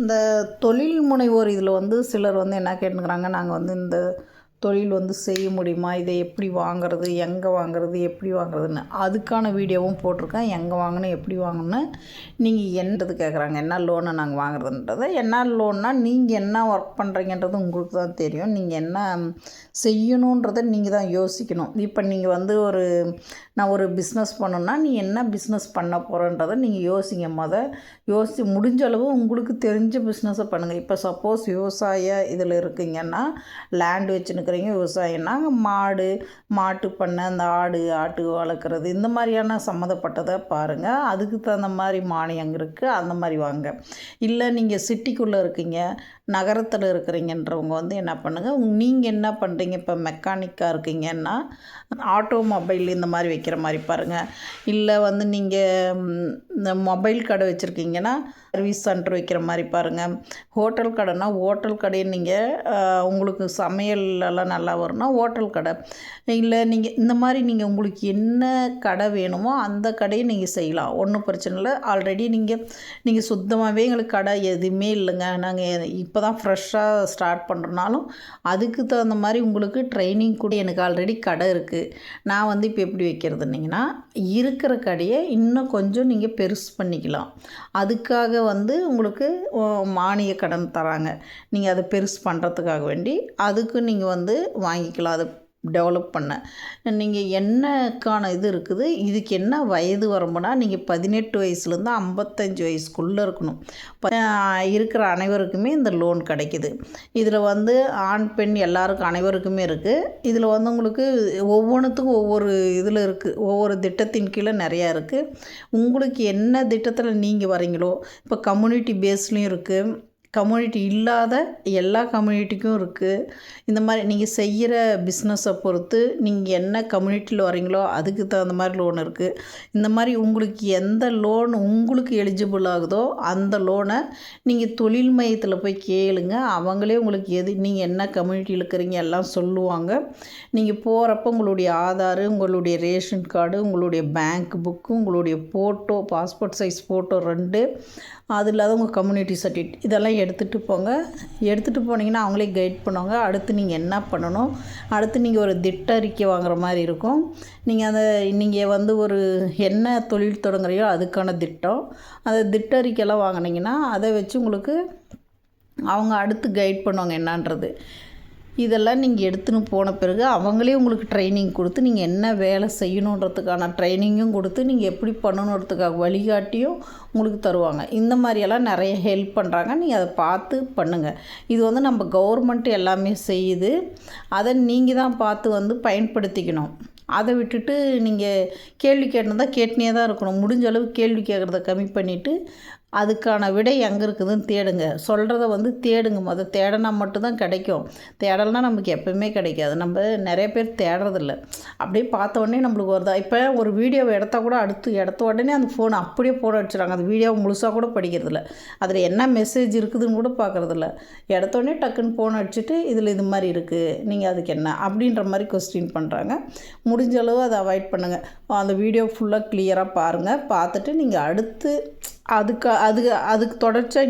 இந்த தொழில் முனைவோர் இதில் வந்து சிலர் வந்து என்ன கேட்டுக்கிறாங்க, நாங்கள் வந்து இந்த தொழில் வந்து செய்ய முடியுமா, இதை எப்படி வாங்குறது, எங்கே வாங்குறது, எப்படி வாங்குறதுன்னு அதுக்கான வீடியோவும் போட்டிருக்கேன். எங்கே வாங்கணும், எப்படி வாங்கணும்னு நீங்கள் என்னது கேட்குறாங்க, என்ன லோனை நாங்கள் வாங்குறதுன்றதை. என்ன லோன்னா நீங்கள் என்ன ஒர்க் பண்ணுறீங்கன்றது உங்களுக்கு தான் தெரியும். நீங்கள் என்ன செய்யணுன்றதை நீங்கள் தான் யோசிக்கணும். இப்போ நீங்கள் வந்து நான் ஒரு பிஸ்னஸ் பண்ணணுன்னா நீ என்ன பிஸ்னஸ் பண்ண போகிறன்றதை நீங்கள் யோசிங்க. யோசித்து முடிஞ்ச அளவு உங்களுக்கு தெரிஞ்ச பிஸ்னஸை பண்ணுங்கள். இப்போ சப்போஸ் விவசாய இதில் இருக்கீங்கன்னா, லேண்ட் வச்சுன்னுக்கிறீங்க, விவசாயம்னா மாட்டு பண்ணை, அந்த ஆட்டு வளர்க்குறது, இந்த மாதிரியான சம்மந்தப்பட்டதை பாருங்கள். அதுக்கு தகுந்த மாதிரி மானியம் இருக்குது, அந்த மாதிரி வாங்க. இல்லை நீங்கள் சிட்டிக்குள்ளே இருக்கீங்க, நகரத்தில் இருக்கிறீங்கன்றவங்க வந்து என்ன பண்ணுங்கள், நீங்கள் என்ன பண்ணுறீங்க, இப்போ மெக்கானிக்காக இருக்கீங்கன்னா ஆட்டோமொபைல் இந்த மாதிரி வைக்கிற மாதிரி பாருங்கள். இல்லை வந்து நீங்கள் இந்த மொபைல் கடை வச்சுருக்கீங்கன்னா சர்வீஸ் சென்டர் வைக்கிற மாதிரி பாருங்கள். ஹோட்டல் கடைனா ஹோட்டல் கடையை நீங்கள் உங்களுக்கு சமையலெல்லாம் நல்லா வரும்னா ஹோட்டல் கடை. இல்லை நீங்கள் இந்த மாதிரி நீங்கள் உங்களுக்கு என்ன கடை வேணுமோ அந்த கடையை நீங்கள் செய்யலாம், ஒன்றும் பிரச்சனை இல்லை. ஆல்ரெடி நீங்கள் சுத்தமாகவே எங்களுக்கு கடை எதுவுமே இல்லைங்க, நாங்கள் இப்போ தான் ஃப்ரெஷ்ஷாக ஸ்டார்ட் பண்ணுறனாலும் அதுக்கு தகுந்த மாதிரி உங்களுக்கு ட்ரைனிங் கூட எனக்கு ஆல்ரெடி கடை இருக்குது, நான் வந்து இப்போ எப்படி வைக்கிறதுனிங்கன்னா இருக்கிற கடையை இன்னும் கொஞ்சம் நீங்கள் பெருசு பண்ணிக்கலாம். அதுக்காக வந்து உங்களுக்கு மானிய கடன் தராங்க. நீங்கள் அதை பெருசு பண்ணுறதுக்காக வேண்டி அதுக்கு நீங்கள் வந்து வாங்கிக்கலாம். அதை டெவலப் பண்ண நீங்கள் என்னக்கான இது இருக்குது, இதுக்கு என்ன வயது வரம்புனா நீங்கள் 18 வயசுலேருந்து 55 வயசுக்குள்ளே இருக்கணும். இருக்கிற அனைவருக்குமே இந்த லோன் கிடைக்கிது. இதில் வந்து ஆண் பெண் எல்லாருக்கும் அனைவருக்குமே இருக்குது. இதில் வந்து உங்களுக்கு ஒவ்வொன்றுத்துக்கும் ஒவ்வொரு இதில் இருக்குது, ஒவ்வொரு திட்டத்தின் கீழே நிறையா இருக்குது. உங்களுக்கு என்ன திட்டத்தில் நீங்கள் வரீங்களோ, இப்போ கம்யூனிட்டி பேஸ்லேயும் இருக்குது, கம்யூனிட்டி இல்லாத எல்லா கம்யூனிட்டிக்கும் இருக்குது. இந்த மாதிரி நீங்கள் செய்கிற பிஸ்னஸை பொறுத்து நீங்கள் என்ன கம்யூனிட்டியில் வரீங்களோ அதுக்கு தகுந்த மாதிரி லோன் இருக்குது. இந்த மாதிரி உங்களுக்கு எந்த லோன் உங்களுக்கு எலிஜிபிள் ஆகுதோ அந்த லோனை நீங்கள் தொழில் மையத்தில் போய் கேளுங்க. அவங்களே உங்களுக்கு நீங்கள் என்ன கம்யூனிட்டியில் இருக்கிறீங்க எல்லாம் சொல்லுவாங்க. நீங்கள் போகிறப்ப உங்களுடைய ஆதார், உங்களுடைய ரேஷன் கார்டு, உங்களுடைய பேங்க் புக்கு, உங்களுடைய ஃபோட்டோ, பாஸ்போர்ட் சைஸ் ஃபோட்டோ 2, அது இல்லாத உங்கள் கம்யூனிட்டி சர்டிஃபிகேட் இதெல்லாம் எடுத்துகிட்டு போங்க. எடுத்துகிட்டு போனீங்கன்னா அவங்களே கைட் பண்ணுவாங்க. அடுத்து நீங்கள் என்ன பண்ணணும், அடுத்து நீங்கள் ஒரு திட்ட அறிக்கை வாங்குற மாதிரி இருக்கும். நீங்கள் வந்து ஒரு என்ன தொழில் தொடங்குறையோ அதுக்கான திட்டம், அந்த திட்ட அறிக்கையெல்லாம் வாங்கினீங்கன்னா அதை வச்சு உங்களுக்கு அவங்க அடுத்து கைட் பண்ணுவாங்க என்னன்றது. இதெல்லாம் நீங்கள் எடுத்துன்னு போன பிறகு அவங்களே உங்களுக்கு ட்ரைனிங் கொடுத்து நீங்கள் என்ன வேலை செய்யணுன்றதுக்கான ட்ரைனிங்கும் கொடுத்து நீங்கள் எப்படி பண்ணணுன்றதுக்காக வழிகாட்டியும் உங்களுக்கு தருவாங்க. இந்த மாதிரியெல்லாம் நிறைய ஹெல்ப் பண்ணுறாங்க. நீங்கள் அதை பார்த்து பண்ணுங்கள். இது வந்து நம்ம கவர்மெண்ட் எல்லாமே செய்யுது, அதை நீங்கள் தான் பார்த்து வந்து பயன்படுத்திக்கணும். அதை விட்டுட்டு நீங்கள் கேள்வி கேட்டுனதா கேட்டுனே தான் இருக்கணும். முடிஞ்ச அளவு கேள்வி கேட்குறத கம்மி பண்ணிவிட்டு அதுக்கான விடை எங்கே இருக்குதுன்னு தேடுங்க. சொல்கிறத வந்து தேடுங்க. தேடினா மட்டும்தான் கிடைக்கும். தேடலைனா நமக்கு எப்போவுமே கிடைக்காது. நம்ம நிறைய பேர் தேடுறதில்ல, அப்படியே பார்த்த உடனே நம்மளுக்கு வருதா. இப்போ ஒரு வீடியோவை எடுத்த உடனே அந்த ஃபோனை அப்படியே ஃபோன் அடிச்சுறாங்க. அந்த வீடியோவை முழுசாக கூட படிக்கிறதில்ல, அதில் என்ன மெசேஜ் இருக்குதுன்னு கூட பார்க்குறதில்ல. உடனே டக்குன்னு ஃபோன் அடிச்சுட்டு இதில் இது மாதிரி இருக்குது, நீங்கள் அதுக்கு என்ன அப்படின்ற மாதிரி கொஸ்டின் பண்ணுறாங்க. முடிஞ்ச அளவு அதை அவாய்ட் பண்ணுங்கள். அந்த வீடியோ ஃபுல்லாக கிளியராக பாருங்கள். பார்த்துட்டு நீங்கள் அடுத்து அதுக்கு தொடர்ச்சியாக